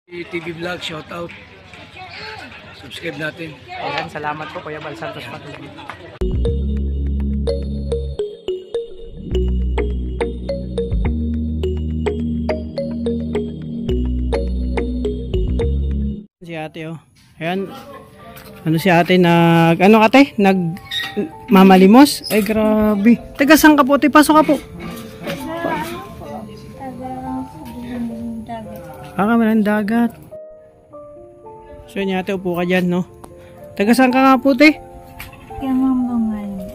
TV Vlog, shout out. Subscribe natin. Ayan, salamat po Kuya Bal Santos Patuloy. Si ate oh. Ayan. Ano si ate ano ate? Mamalimos? Ay grabe. Taga saan ka po? Pasok ka po. Kamalang dagat. So yun ate, upo ka dyan, no? Taga saan ka nga po, te? Kamambangan.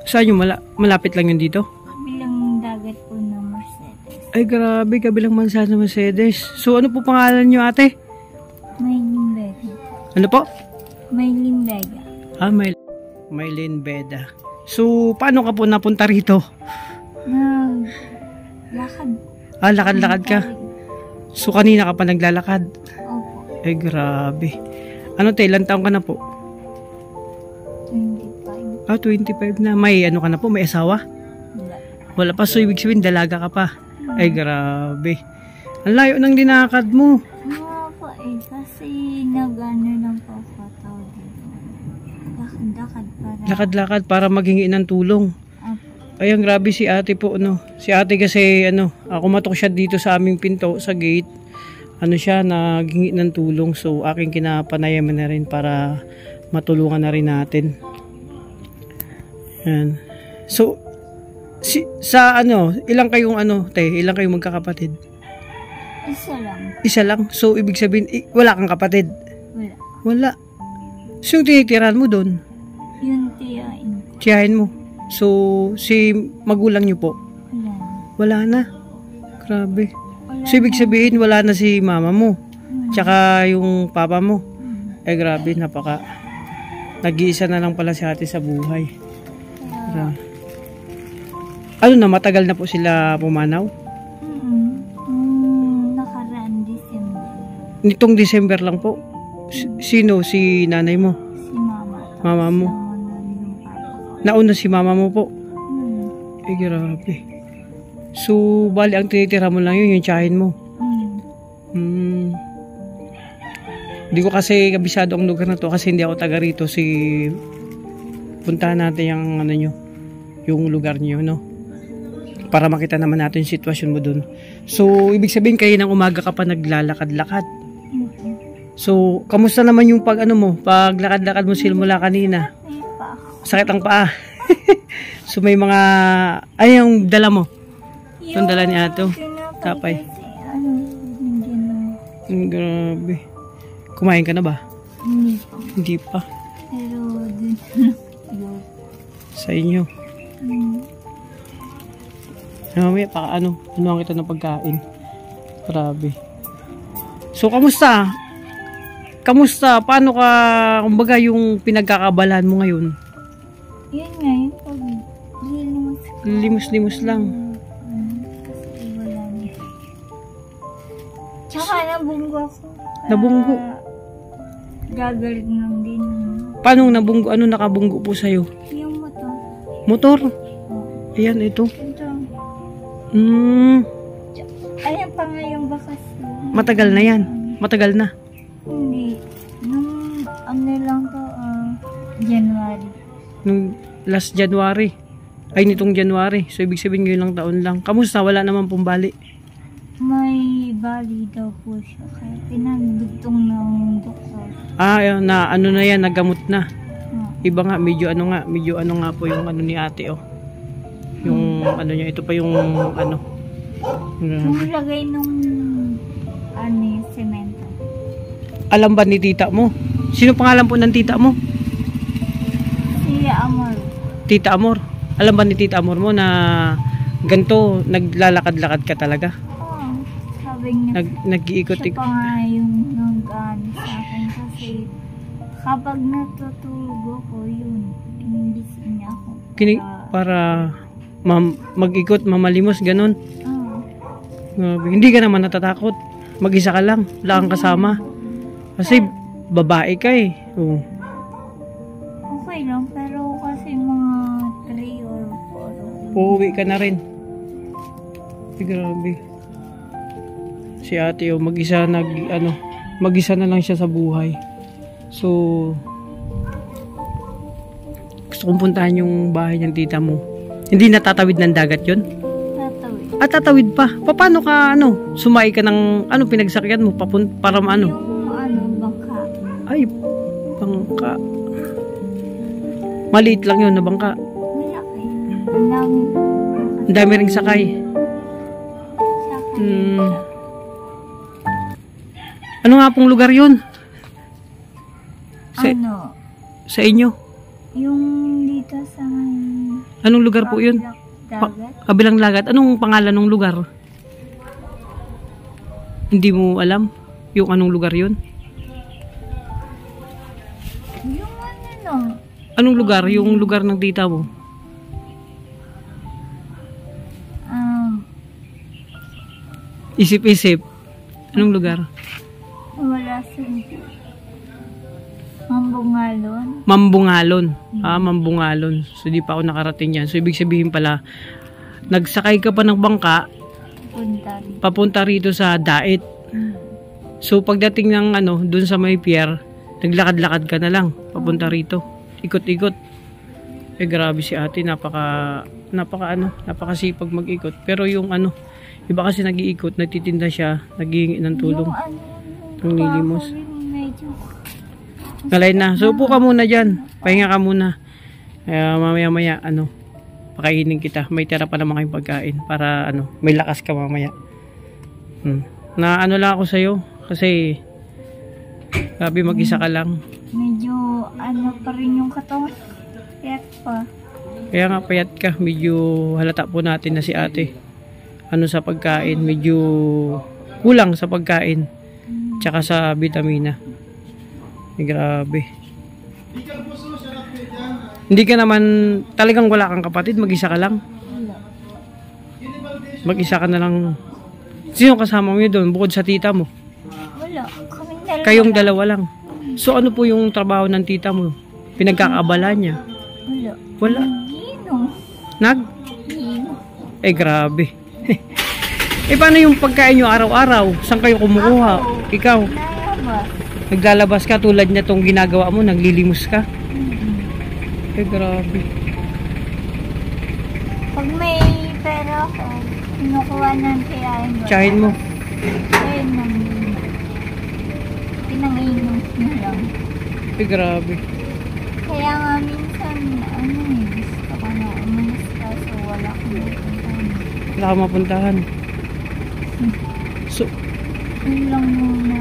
Saan yung malapit lang yun dito? Kabilang dagat po ng Mercedes. Ay grabe, kabilang mansa ng Mercedes. So ano po pangalan nyo ate? Maylin Beda. Ano po? Maylin Beda. Maylin Beda. So paano ka po napunta rito? Lakad. Lakad-lakad ka? So kanina ka pa naglalakad? Opo. Ay grabe. Ano te, ilang taong ka na po? 25. 25 na. May ano ka na po? May asawa? Wala. Wala pa, so ibig sabihin dalaga ka pa. Ay grabe. Ang layo ng dinakad mo. Po kasi nag-ano lang po ako tawag dito. Lakad-lakad para. Lakad-lakad para maghingi ng tulong. Opo. Ay, ang grabe si ate po, no. Si ate kasi, kumatok siya dito sa aming pinto, sa gate. Ano siya, naghingi ng tulong. So, aking kinapanayaman na rin para matulungan na rin natin. Yan. So, ilang kayong ilang kayong magkakapatid? Isa lang. Isa lang. So, ibig sabihin, wala kang kapatid? Wala. Wala. So, yung tinitirahan mo doon? Yung tiyain. Tiyahin mo? So, si magulang niyo po? Wala. Wala na. Grabe. Wala So, ibig na. sabihin, wala na si mama mo. Tsaka yung papa mo. Eh, grabe, nag-iisa na lang pala si ate sa buhay. Kaya, Ano na, matagal na po sila pumanaw? nakaraan December. Nitong December lang po. Sino? Si nanay mo? Si mama. Mama mo? Yung papa ko. Nauna si mama mo po? Hmm. Eh, grabe. So, bali, ang tinitira mo lang yun, yung tiyahin mo. Hindi ko kasi kabisado ang lugar na to kasi hindi ako taga rito. Puntahan natin yung lugar niyo, no? Para makita naman natin yung sitwasyon mo dun. So, ibig sabihin kayo ng umaga ka pa naglalakad-lakad. So, kamusta naman yung paglakad-lakad mo simula kanina? May pa ako. Sakit ang paa. So, may mga, yung dala mo? Yung dala ni ato. Tapay. Grabe. Kumain ka na ba? Hindi pa. Hindi pa. Pero dun Sa inyo. Mamaya pa ano ang kita ng pagkain. Grabe. So, kamusta? Kamusta? Paano ka, kumbaga yung pinagkakabalan mo ngayon? Yun nga, yung pag Limos-limos lang. kasi wala na. Tsaka nabunggo ako. Nabunggo? Gagaling lang din. Paano nabunggo? Ano nakabunggo po sa'yo? Yung motor. Motor? Ayan, ito. Ito. Ayan pa nga yung bakasyon. Matagal na yan. Matagal na. Hindi. Nung lang to, January. Nung last January. Ay, nitong January. So, ibig sabihin ngayon lang taon lang. Kamusta? Wala naman pong bali. May bali daw po siya. Kaya pinagdugtong ng doktor. Ayun, na yan, nagamot na. Oh. Iba nga, medyo ano nga po yung ni ate, oh. Yung niya, ito pa yung Nung lagay nung semento. Alam ba ni tita mo? Sino pangalan po ng tita mo? Si Amor. Tita Amor. Alam ba ni tita Amor mo na ganito, naglalakad-lakad ka talaga? Oo. Sabi niya. Nag-iikot. Siya pa nga yung nag-ano sa akin kasi kapag natutulog ako, yun, inigising niya ako. Para mag-ikot, mamalimos, ganun. Oo. Grabe. Hindi ka naman natatakot. Mag-isa ka lang. Wala kang kasama. Kasi babae ka eh. Oo. Okay lang, pero kasi mga 3 or 4. Uuwi ka na rin. Grabe. Si ate mag-isa mag-isa na lang siya sa buhay. So, gusto kong puntahan yung bahay ng tita mo. Hindi natatawid ng dagat yun? Tatawid. At tatawid pa. Paano ka, sumakay ka ng, pinagsakyan mo, para maano? Yung bangka. Ay, bangka. Maliit lang yun na bangka. Malaki. Ang dami. Ang dami ring sakay. Sakay. Ano nga pong lugar yun? Sa, Ano? sa inyo? Yung dito sa Anong lugar po yun? dagat. Kabilang lagat. Anong pangalan ng lugar? Hindi mo alam yung anong lugar yun? Yung ano? Anong lugar? Yung lugar ng tita mo? Isip-isip. Anong lugar? Wala sa Mambungalon. Mambungalon. Mambungalon. So, di pa ako nakarating yan. So, ibig sabihin pala, nagsakay ka pa ng bangka, Punta rin. papunta rito sa Dait. So, pagdating ng dun sa may pier, naglakad-lakad ka na lang, papunta rito. Ikot-ikot. Grabe si ate, napakasipag mag-ikot. Pero yung iba kasi nag-iikot, nagtitinda siya, naghihingi ng tulong. Yung Nanglilimos. medyo Ngalay na. So, upo ka muna dyan. Pahinga ka muna. Mamaya-maya, pakainin kita. May tira pa naman kayong pagkain. Para, may lakas ka mamaya. Na lang ako sa'yo. Kasi, grabe mag-isa ka lang. medyo pa rin yung katawan. Kaya pa. Kaya nga, payat ka. Medyo halata po natin na si ate. Sa pagkain. Medyo kulang sa pagkain. Tsaka sa vitamina. Grabe. Hindi ka naman, talagang wala kang kapatid, mag-isa ka lang. Mag-isa ka na lang. Sino kasama mo yun doon, bukod sa tita mo? Wala. Kaming dalawa. Kayong dalawa lang. So ano po yung trabaho ng tita mo? Pinagkakaabala niya? Wala. Wala. Gino. Gino. Grabe. Paano yung pagkain nyo araw-araw? Saan kayo kumukuha? Ikaw? Nayabas. Naglalabas ka tulad na itong ginagawa mo, naglilimos ka? Grabe. Pag may pera ako, kinukuha ng tiyahin mo. Tsahin mo. Ayun nang pinang-inom na lang. Grabe. Kaya nga minsan, gusto ko na umalis ka so wala akong mapuntahan. Wala kang mapuntahan. So, Yun lang muna.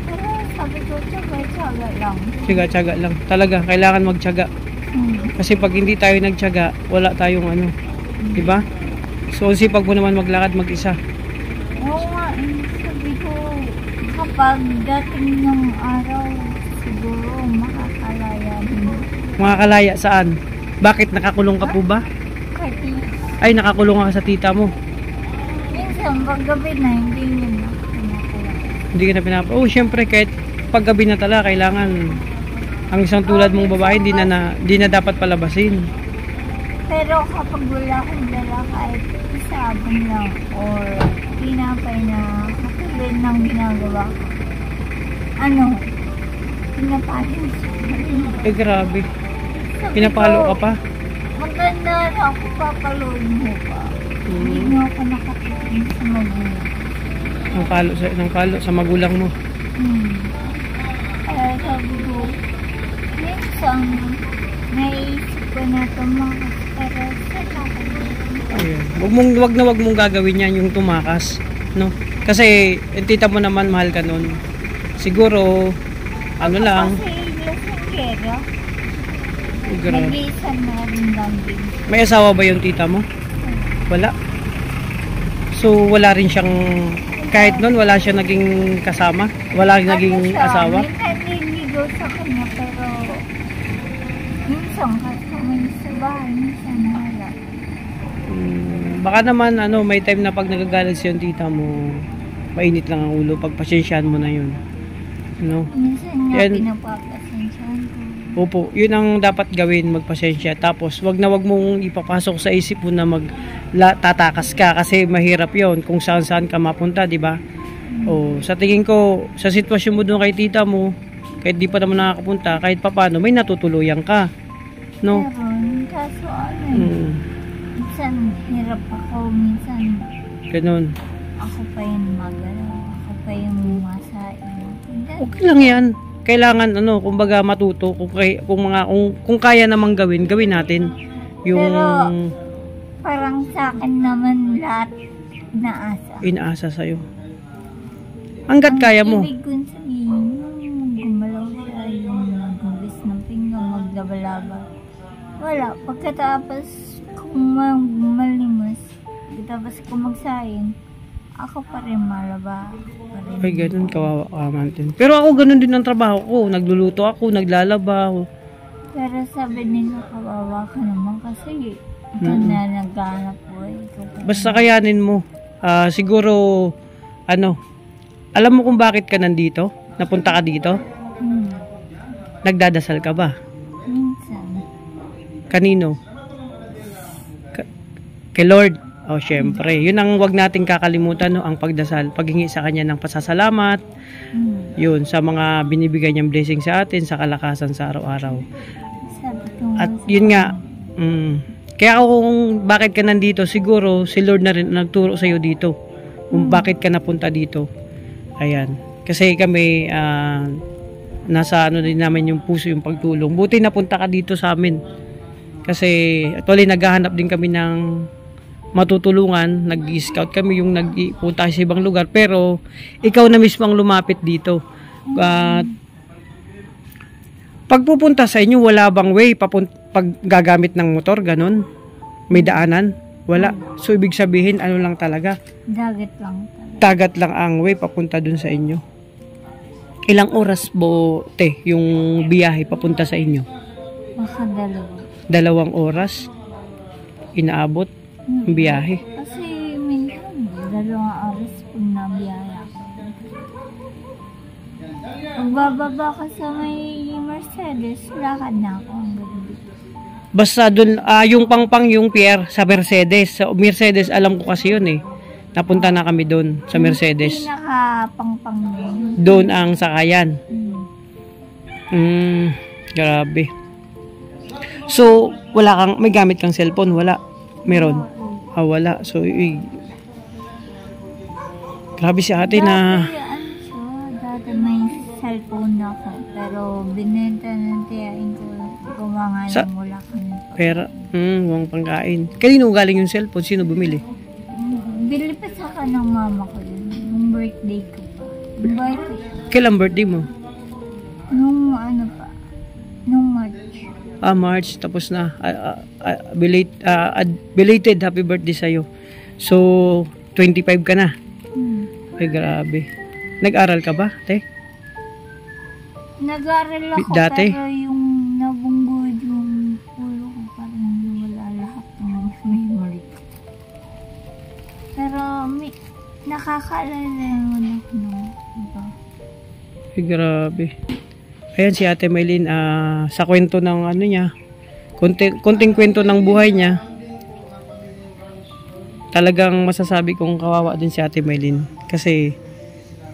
Pero sabi ko, tsaga-tsaga lang. tsaga-tsaga lang. Talaga, kailangan magtsaga. Kasi pag hindi tayo nagtsaga, wala tayong diba? So, sipag mo naman maglakad mag-isa. Oo nga, sabi ko, kapag dating ng araw, siguro makakalaya din. Makakalaya saan? Bakit nakakulong ka po ba? Kasi, Ay, nakakulong ka sa tita mo. minsan, pag gabi na, hindi niya na pinapala. Hindi ka na Oh, syempre, kahit paggabi na talaga, kailangan ang isang tulad mong babae, di na dapat palabasin. Pero kapag wala akong dala kahit sabon lang or tinapay na katulad ng ginagawa ko, pinapalin siya. Grabe. Sabi Pinapalo ko, ka pa? Maganda na ako, papaloin mo pa. Hindi mo ako nakatitin sa magulang. Nang palo sa magulang mo. Kaya sabi ko, minsan, naisip ko na tumakas pero sa kakalimutan. Ayun. Wag mong gagawin yan yung tumakas, no? Kasi yung tita mo naman mahal ka nun. Siguro lang. Kasi lasanggera, Grabe. nag-iisa na rin lang din. May asawa ba yung tita mo? Wala. So wala rin siyang kahit noon wala siya naging kasama, wala naging asawa. Minsan nililigaw sa kanya pero minsan kasama niya sa bahay, minsan wala. Baka naman may time na pag nagagalit si yung tita mo, mainit lang ang ulo, pagpasyensyahan mo na yun. Minsan nga Yan. pinapapasensyahan ko. Opo, yun ang dapat gawin, magpasensya. Tapos, wag mong ipapasok sa isip mo na tatakas ka kasi mahirap yon kung saan ka mapunta, di ba? Oh, sa tingin ko, sa sitwasyon mo doon kay tita mo, kahit di pa naman nakakapunta, kahit papano, may natutuluyan ka. No? Meron, kaso ano eh. Mm, Minsan hirap ako, minsan ganun. ako pa yung magalaw, ako pa yung masain. Okay lang yan. Kailangan, kumbaga matuto. Kung kaya namang gawin natin. Yung Pero, parang sa akin naman lahat naasa. inaasa sa'yo. Hanggat kaya mo. Ibig kong sabihin, yung gumalaw siya, yung magbis ng pinggang, maglabalaba. Wala. Pagkatapos kung malimos, pagkatapos kung magsayin, ako pa rin malaba. Ay, ganun, kawawa ka man din. Pero ako, ganun din ang trabaho ko. Nagluluto ako, naglalaba ako. Pero sabi nila, kawawa ka naman kasi ikaw na naghanap po. Basta kayanin mo. Siguro, alam mo kung bakit ka nandito? Napunta ka dito? Nagdadasal ka ba? Minsan. Kanino? Kay Lord. Oh, syempre. Yun ang wag nating kakalimutan, no? Ang pagdasal. Paghingi sa Kanya ng pasasalamat. Yun, sa mga binibigay niyang blessing sa atin, sa kalakasan sa araw-araw. Sabi ko At yun nga, kaya kung bakit ka nandito, siguro si Lord na rin nagturo sa'yo dito. Kung bakit ka napunta dito. Ayan. Kasi kami, nasa din namin yung puso, yung pagtulong. Buti napunta ka dito sa amin. Kasi actually naghahanap din kami ng matutulungan, nag-scout kami yung nagpunta sa ibang lugar, pero ikaw na mismo ang lumapit dito. At pagpupunta sa inyo, wala bang way pag gagamit ng motor, ganun? May daanan? Wala. So ibig sabihin, ano lang talaga? dagat lang talaga. Dagat lang ang way papunta dun sa inyo. Ilang oras bo, yung biyahe papunta sa inyo? Baka 2. 2 oras inaabot ang biyahe. Kasi minsan, 2 oras pag nabiyaya ko. Pagbababa ka sa may Mercedes, lakad na ako ang gabi. Basta dun, yung pangpang yung Pierre sa Mercedes. Sa Mercedes, alam ko kasi yun eh. Napunta na kami doon sa Mercedes. Pinaka-pangpang din. Doon ang sakayan. Grabe. So, may gamit kang cellphone? Wala. Meron. Wala. So, grabe si ate na Dati may cellphone ako, pero binenta ng tiyain ko, kumanga ng mula kami. Pera. Huwag pangkain. Kanino galing yung cellphone? Sino bumili? Bili pa sa ka ng mama ko yun, nung birthday ko pa. Kailan birthday mo? Nung March. March. Tapos na. Belated happy birthday sa'yo. So, 25 ka na. Ay, grabe. Nag-aral ka ba, te? Nag-aral ako, Dati? pero yung nabunggod yung ulo ko, parang wala lahat ng memory. Pero nakakaalala naman ako ng iba. Ay, grabe. Ayan si Ate Maylin, sa kwento ng niya, konting kwento ng buhay niya, talagang masasabi kong kawawa din si Ate Maylin. Kasi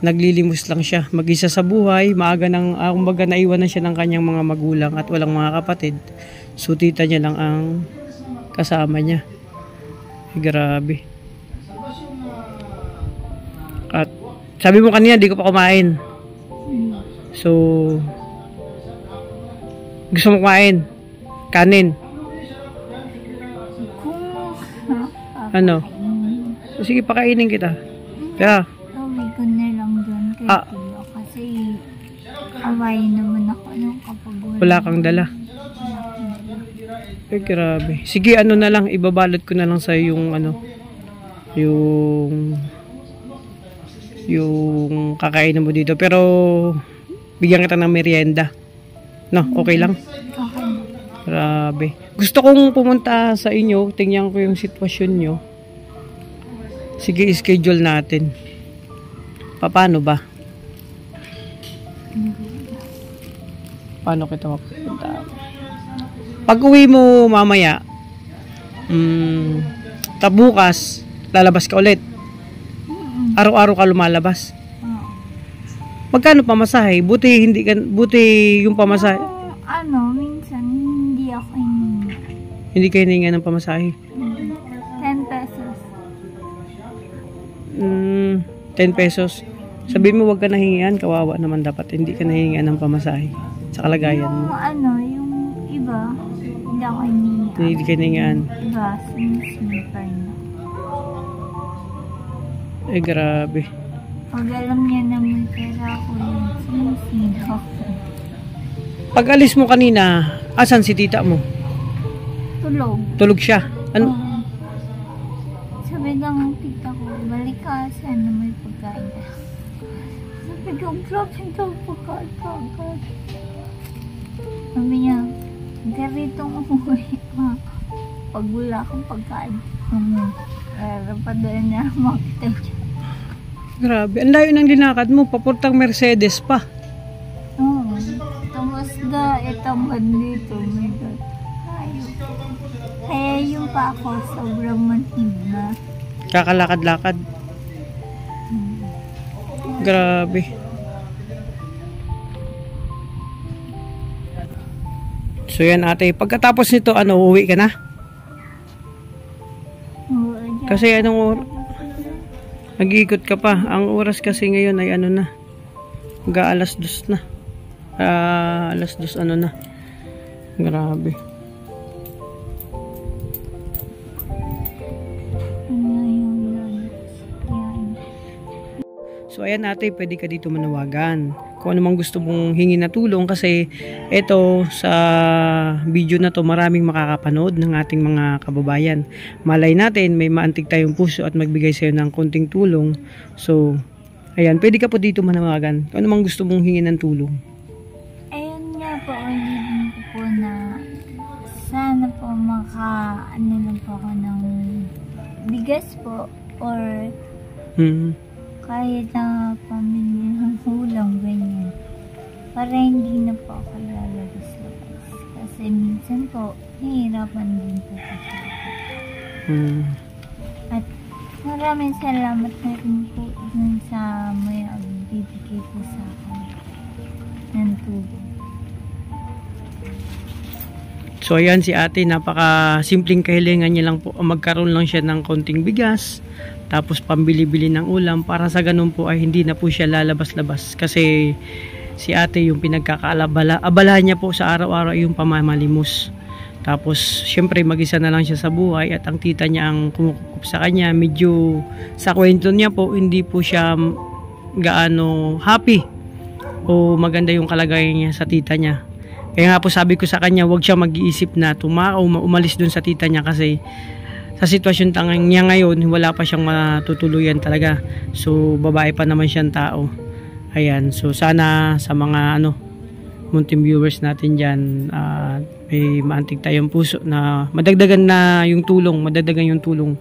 naglilimos lang siya, mag-isa sa buhay, maaga kumbaga naiwan na siya ng kanyang mga magulang at walang mga kapatid. So tita niya lang ang kasama niya. Ay, grabe. At sabi mo kanina, di ko pa kumain. So, gusto mo kumain? Kanin? Ano? Sige, pakainin kita. Yeah. Tawag ko na lang doon kay Tio kasi away naman ako nung kapag wala kang dala. Ay, grabe. Sige, na lang, ibabalot ko na lang sa'yo yung kakainin mo dito. Pero, bigyan kita ng merienda. No, okay lang? Okay. Grabe. Gusto kong pumunta sa inyo, tingnan ko yung sitwasyon nyo. Sige, schedule natin. Paano ba? Paano kita mapupunta? Pag uwi mo mamaya, bukas, lalabas ka ulit. Araw-araw ka lumalabas. Magkano pamasahe? Buti yung pamasahe. Minsan hindi ako hiningi. Hindi kayo hininga ng pamasahe. 10 pesos. 10 pesos. Sabihin mo wag ka nahingian, kawawa naman dapat. Hindi ka nahingian ng pamasahe sa kalagayan mo. Yung iba, hindi ako hiningi. Hindi ka nahingian. Iba, sinisipar na. Eh, grabe. Pag alam niya na may pera ako yun, sinisigaw ko. Pag alis mo kanina, asan si tita mo? Tulog. Tulog siya. Ano? Sabi ng tita ko, balik ka, sana may pagkain ka. Sabi ko, grabe ito pagkain ka agad. Sabi niya, garitong umuwi ka. Pag wala kang pagkain, pa doon na makita siya. Grabe. Ang layo ng linakad mo. Papuntang Mercedes pa. Oo. Tapos itamad dito. My God. Kaya yung pa ako, sobrang manhid na. Kakalakad-lakad. Grabe. So yan ate. Pagkatapos nito, uuwi ka na? Kasi nag-iikot ka pa. Ang oras kasi ngayon ay na. Alas 2 na. Alas 2 na. Grabe. So ayan ate, pwede ka dito manawagan. Kung ano mang gusto mong hingi na tulong kasi ito sa video na to maraming makakapanood ng ating mga kababayan. Malay natin may maantig tayong puso at magbigay sa'yo ng konting tulong. So ayan, pwede ka po dito manawagan. Kung ano mang gusto mong hingi ng tulong. Ayun nga po, ulitin ko po na sana po lang po ako ng bigas po or kahit na pamilya ng ulam, ganyan. Para hindi na po ako lalabas-labas. Kasi minsan po, nahihirapan din po kasi. At maraming salamat na rin po dun sa may bibigay po sa akin ng tulong. So ayan si ate, napaka simpleng kahilingan niya lang po. Magkaroon lang siya ng konting bigas. Tapos pambili-bili ng ulam para sa ganun po ay hindi na po siya lalabas-labas kasi si ate yung abala niya po sa araw-araw yung pamamalimos. Tapos syempre mag-isa na lang siya sa buhay at ang tita niya ang kumukup sa kanya. Medyo sa kwento niya po hindi po siya gaano happy o maganda yung kalagayan niya sa tita niya. Kaya nga po sabi ko sa kanya wag siya mag-iisip na umalis dun sa tita niya kasi sa sitwasyon niya ngayon, wala pa siyang matutuluyan talaga. So, babae pa naman siyang tao. Ayan. So, sana sa mga munting viewers natin dyan, may maantig tayong puso na madagdagan yung tulong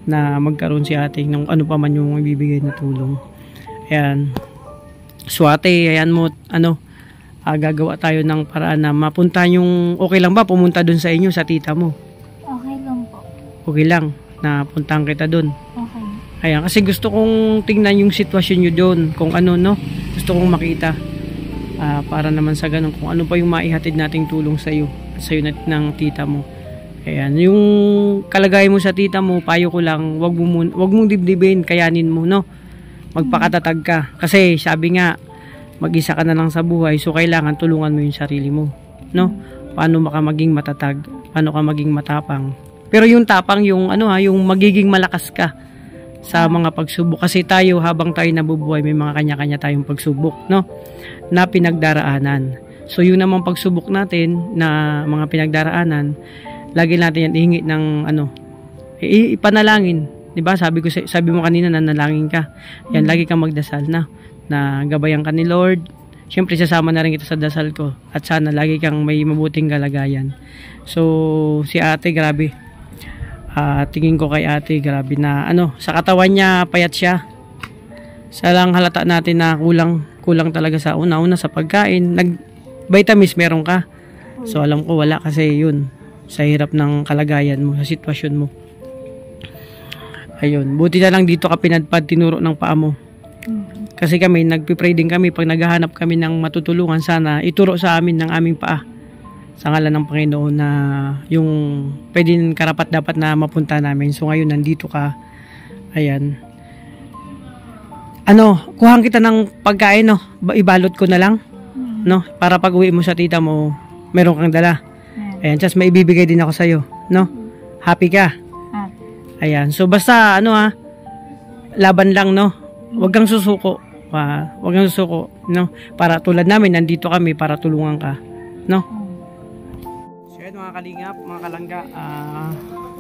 na magkaroon si ate ng ano pa man yung ibibigay na tulong. Ayan. So, ate, ayan mo, gagawa tayo ng paraan na mapunta yung, okay lang ba pumunta dun sa inyo, sa tita mo? Okay lang na puntahan kita doon. Okay. Ayan, kasi gusto kong tingnan yung sitwasyon nyo doon. Kung gusto kong makita. Para naman sa ganun, kung ano pa yung maihatid nating tulong sa'yo ng tita mo. Ayan, yung kalagayan mo sa tita mo, payo ko lang, wag mong dibdibin, kayanin mo, magpakatatag ka. Kasi sabi nga, mag-isa ka na lang sa buhay, so kailangan tulungan mo yung sarili mo. Paano ka maging matatag? Paano ka maging matapang? Pero yung tapang, yung magiging malakas ka sa mga pagsubok. Kasi tayo, habang tayo nabubuhay, may mga kanya-kanya tayong pagsubok, na pinagdaraanan. So, yun namang pagsubok natin, na mga pinagdaraanan, lagi natin yan ihingi ng, ipanalangin. Diba? Sabi mo kanina, nanalangin ka. Yan, lagi kang magdasal na gabayan ka ni Lord. Siyempre, sasama na rin kita sa dasal ko. At sana, lagi kang may mabuting kalagayan. So, si ate, grabe. Tingin ko kay ate, grabe na sa katawan niya payat siya. Sa lang halata natin na kulang talaga sa una sa pagkain. Vitamins meron ka. So alam ko wala kasi yun sa hirap ng kalagayan mo, sa sitwasyon mo. Ayun, buti na lang dito ka pinadpad, tinuro ng paa mo. Kasi kami, nagpipray din kami pag naghahanap kami ng matutulungan, sana ituro sa amin ng aming paa sa ngalan ng Panginoon na yung pwedeng karapat dapat na mapunta namin. So ngayon nandito ka. Ayan. Kuhaan kita ng pagkain, no? Ibalot ko na lang, no? Para pag uwi mo sa tita mo, meron kang dala. Ayan, just may ibibigay din ako sa'yo, no? Happy ka? Ayan, so basta, laban lang, no? Huwag kang susuko. Huwag kang susuko, no? Para tulad namin, nandito kami para tulungan ka, no? So yun, mga kalingap, mga kalangga,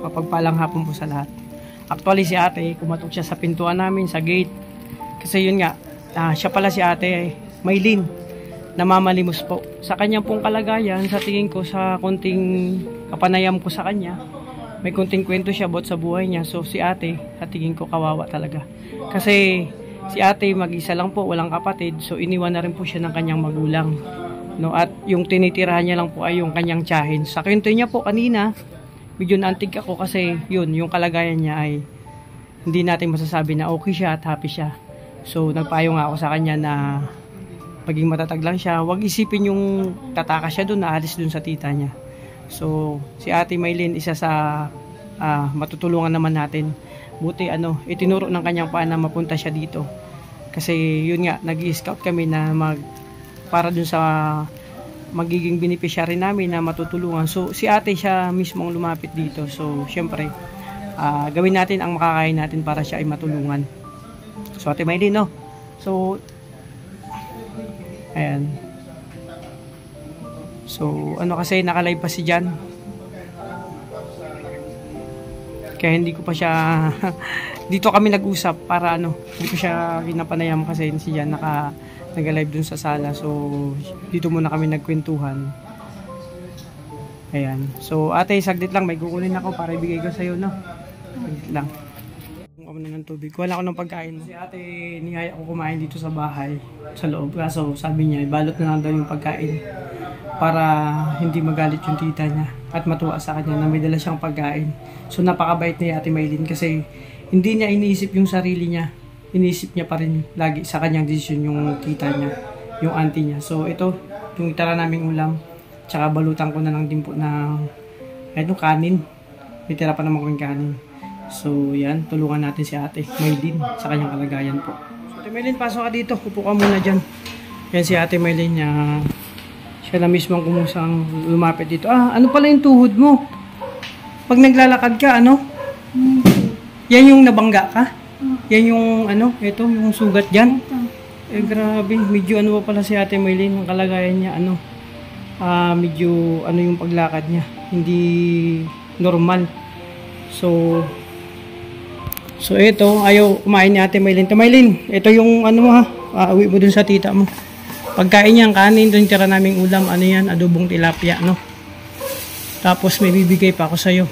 mapagpalang hapon po sa lahat. Actually, si ate, kumatok siya sa pintuan namin, sa gate. Kasi yun nga, siya pala si ate Maylin, namamalimos po. Sa kanyang pong kalagayan, sa tingin ko, sa konting kapanayam ko sa kanya, may konting kwento siya about sa buhay niya. So si ate, sa tingin ko, kawawa talaga. Kasi si ate mag-isa lang po, walang kapatid. So iniwan na rin po siya ng kanyang magulang. No? At yung tinitirahan niya lang po ay yung kanyang tiyahin. Sa kwento niya po kanina, medyo naantig ako kasi yun, yung kalagayan niya ay hindi natin masasabi na okay siya at happy siya. So nagpayo nga ako sa kanya na maging matatag lang siya. Huwag isipin yung tataka siya doon, naalis doon sa tita niya. So si Ate Maylin, isa sa matutulungan naman natin. Buti itinuro ng kanyang paa na mapunta siya dito. Kasi yun nga, nag-i-scout kami na para doon sa magiging beneficiary namin na matutulungan. So si ate siya mismo ang lumapit dito. So syempre, gawin natin ang makakaya natin para siya ay matulungan. So Ate Maylin, no? So ayan. So kasi nakalive pa si Jan. Kaya hindi ko pa siya dito kami nag-usap para hindi ko siya pinapanayam kasi si Jan nag-live dun sa sala. So dito muna kami nagkwentuhan. Ayan. So ate, saglit lang, may kukunin ako para ibigay ko sa iyo, no? Saglit lang. Ako na ng tubig. Wala ako ng pagkain. Si ate, niyaya ko kumain dito sa bahay, sa loob. Kaso sabi niya, balot na lang daw yung pagkain para hindi magalit yung tita niya at matuwa sa kanya na may dala siyang pagkain. So napakabait ni Ate Maylin kasi hindi niya iniisip yung sarili niya. Iniisip niya pa rin lagi sa kanyang desisyon yung tita niya, yung auntie niya. So ito, yung itara naming ulam, tsaka balutan ko na lang din po ng kanin. May tira pa naman kong kanin. So yan, tulungan natin si Ate Maylin sa kanyang kalagayan po. So Ate Maylin, pasok ka dito. Upo ka muna dyan. Yan si Ate Maylin, siya na mismo ang kumusang lumapit dito. Ano pala yung tuhod mo? Pag naglalakad ka, yan yung nabangga ka? Yan yung ito, yung sugat dyan? Grabe, medyo pa pala si Ate Maylin, ang kalagayan niya, medyo yung paglakad niya, hindi normal. So ito, ayaw kumain ni Ate Maylin. Ate Maylin, ito yung uwi mo dun sa tita mo. Pagkain niyang kanin, dun tira naming ulam, yan, adobong tilapia, no? Tapos may bibigay pa ako sa'yo.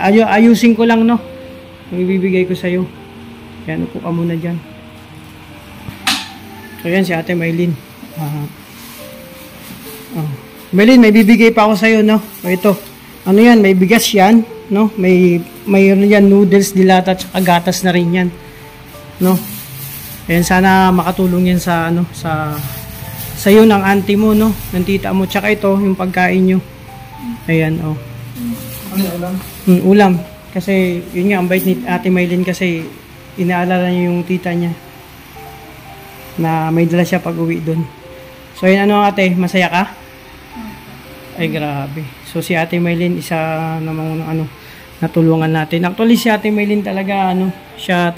Ayusin ko lang, no? May bibigay ko sa'yo. Yan, upo ka muna dyan. So yan si Ate Maylin. Maylin, may bibigay pa ako sa'yo, no? Ito, yan, may bigas yan, no? May yan, noodles, dilata, at gatas na rin yan, no? Ayan, sana makatulong yan sa sa'yo ng auntie mo, no? Ng tita mo. Tsaka ito, yung pagkain nyo. Ayan, ulam? Ulam. Kasi, yun nga, ang bait ni Ate Maylin kasi inaalala niya yung tita niya na may dala siya pag uwi doon. So, yun, ate, masaya ka? Ay, grabe. So, si Ate Maylin, isa namang natulungan natin. Actually, si Ate Maylin talaga, siya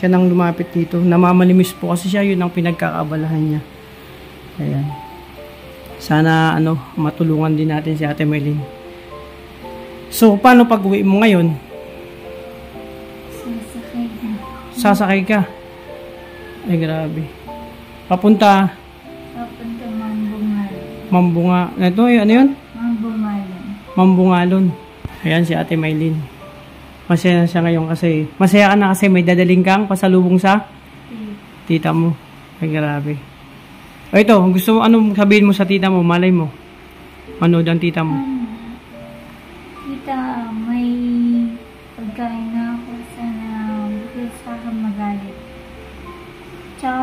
nang lumapit dito. Namamalimis po kasi siya, yun ang pinagkakaabalahan niya. Ayan. Sana, matulungan din natin si Ate Maylin. So, paano pag uwi mo ngayon? Sasakay ka? Ay, grabe. Papunta Mambunga. Ito, ano yun? Mambungalon. Ayan si Ate Maylin. Masaya na siya ngayon kasi, masaya ka na kasi may dadaling kang pasalubong sa tita mo. Ay, grabe. O ito, gusto mo, anong sabihin mo sa tita mo? Malay mo. Manood ang tita mo. Tita, may pagkain na ako. Sana bukit sa akin magalit. Tsaka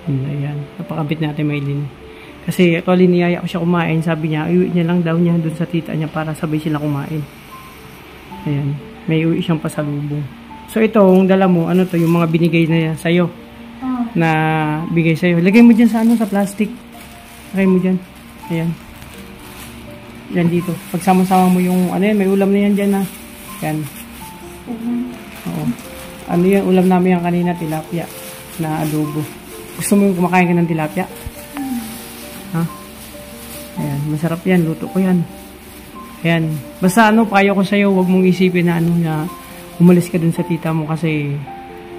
Ayan, napakabit natin Maylin. Kasi actually niyaya ko siya kumain. Sabi niya, iuwi niya lang daw niya dun sa tita niya para sabay sila kumain. Ayan, may iuwi siyang pasalubong. So ito, ang dala mo, ano to, yung mga binigay na sa'yo. Na bigay sa'yo. Lagay mo dyan sa ano, sa plastic. Lagay mo dyan. Ayan. Yan dito. Pagsama-sama mo yung, ano yan, may ulam na yan dyan na. Yan. Oo. Ano yan, ulam namin yan kanina, tilapia. Na adobo. Gusto mo yung kumakain ka ng tilapia? Ha? Ayan, masarap yan. Luto ko yan. Ayan. Basta ano, payo ko sa'yo, huwag mong isipin na ano, na umalis ka dun sa tita mo kasi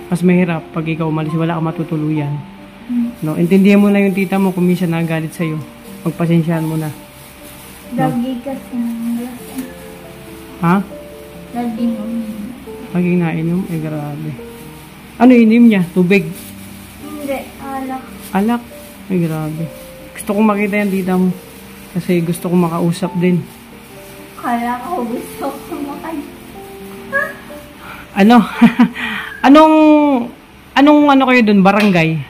mas mahirap pag ikaw umalis, wala kang matutuluyan. No, intindihan mo na yung tita mo kung minsan nagalit sa'yo. Magpasensyahan mo na. Lagi kasi nalasan. Ha? Lagi uminom. Laging nainom? Eh, grabe. Ano inim niya? Tubig? Hindi, alak. Alak? Ay, grabe. Gusto kong makita yan tita mo. Kasi gusto kong makausap din. Kala ko gusto ko makain. Ano? anong ano kayo dun? Barangay?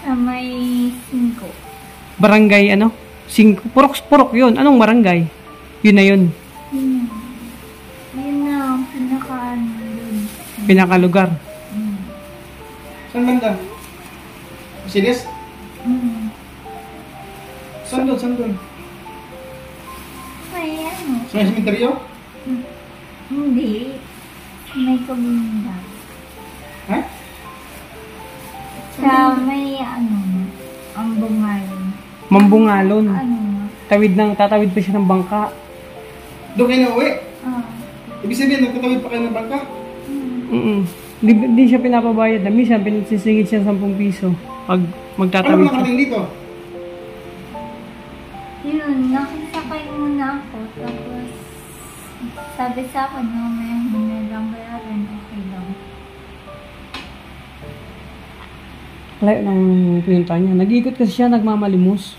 Sa may 5. Barangay ano? Purok yun. Anong barangay? Yun na yun. Yun na ang pinaka-ano dun. Pinakalugar. Saan banda? Silis? Saan doon? May ano? Sa may sementeryo? Hindi. May kabunda. Ha? Sa may ano, ang bungalan. Mambungalon. Ano? Tatawid pa siya ng bangka. Doon kayo na uwi? Ah. Ibig sabihin, nagtatawid pa kayo ng bangka? Di siya pinapabayad. Minsan, pinisisingit siya 10 piso. Pag Ano magtatawid ba nakarating dito? Yun, nakisakay muna ako. Tapos, sabi sa akin, no, may hinilang bayaran. Okay lang. Layo ng pinunta niya. Nag-ikot kasi siya, nagmamalimos.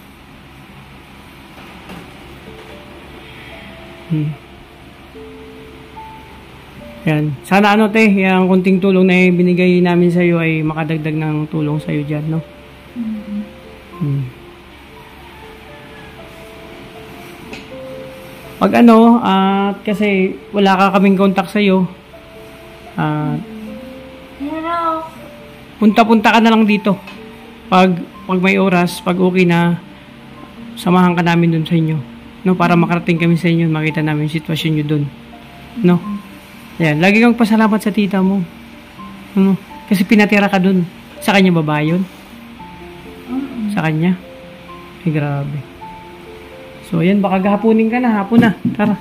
Yan. Sana ano te, yung kunting tulong na binigay namin sa iyo ay makadagdag ng tulong sa iyo diyan, no? Pag ano, kasi wala ka kaming contact sa iyo. Pero, Punta-punta ka na lang dito. Pag may oras, pag okay na, samahan ka namin dun sa inyo. No, para makarating kami sa inyo, makita namin yung sitwasyon nyo dun. No? Yan, lagi kang pasalamat sa tita mo. No? Kasi pinatira ka dun. Sa kanya babae yun? Sa kanya? Ay, grabe. So, ayan, baka gahapunin ka na. Hapon na. Tara.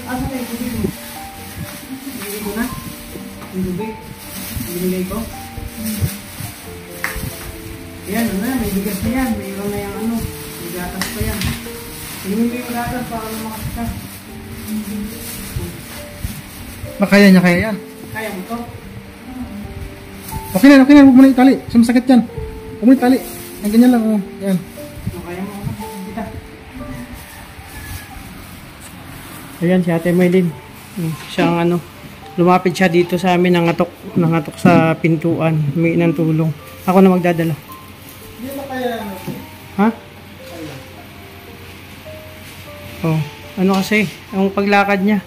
Asa na yung tubig mo? Binigay ko na? Yung tubig? Binigay ko? Ayan, ano na, may bigas na yan. Mayroon na yung ano. May gatas pa yan. Tingin mo yung gatas para na makasika. Kaya niya kaya yan. Kaya mo to? Okay na. Huwag mo na itali. Sumasakit yan. Huwag mo itali. Ang ganyan lang. Oh. Yan. Kaya mo. Kita. Ayan, si Ate Maylin. Siya ang ano. Lumapit siya dito sa amin, nangatok sa pintuan. May ng tulong. Ako na magdadala. Hindi mo kaya. Ha? Oh, ano kasi, yung paglakad niya.